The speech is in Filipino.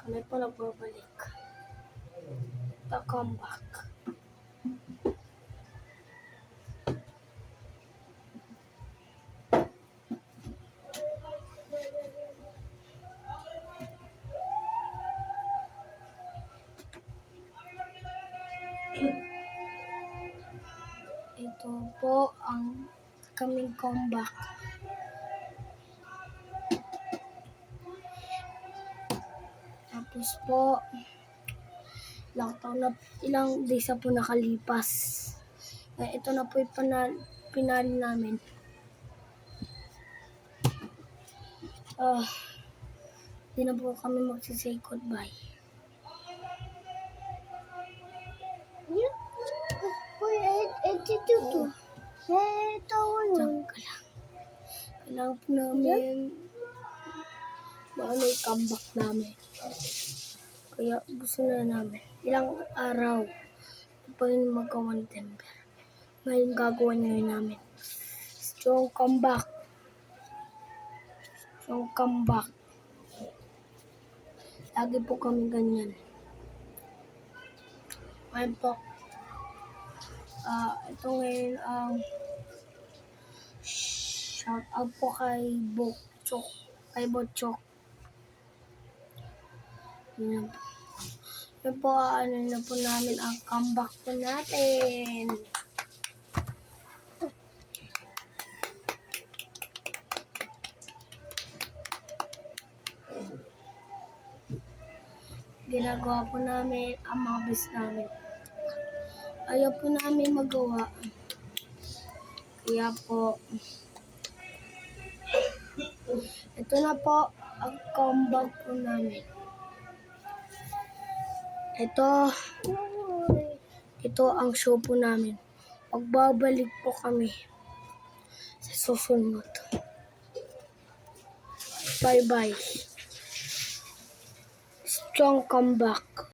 Kami po nagbabalik. The comeback. Ito po ang kaming comeback. Tapos po, ilang days na po nakalipas. Ito na po yung pinali namin. Hindi na po kami magsisay goodbye. Diyan ka lang. Kailangan po namin maano yung comeback namin. Kaya gusto na namin. Ilang araw pa yun mag-1 September. Ngayon gagawa nyo namin. Strong comeback. Strong comeback. Lagi po kami ganyan. Ngayon po. Ito ngayon ang shout out po kay Bokchok. Kay Bokchok. Yan po. Yan po, ano na po namin ang comeback po natin. Ginagawa po namin ang mga bis namin. Ayaw po namin magawa. Kaya po, ito na po ang comeback po namin. Ito ang show po namin. Magbabalik po kami sa susunod. Bye-bye. Strong comeback.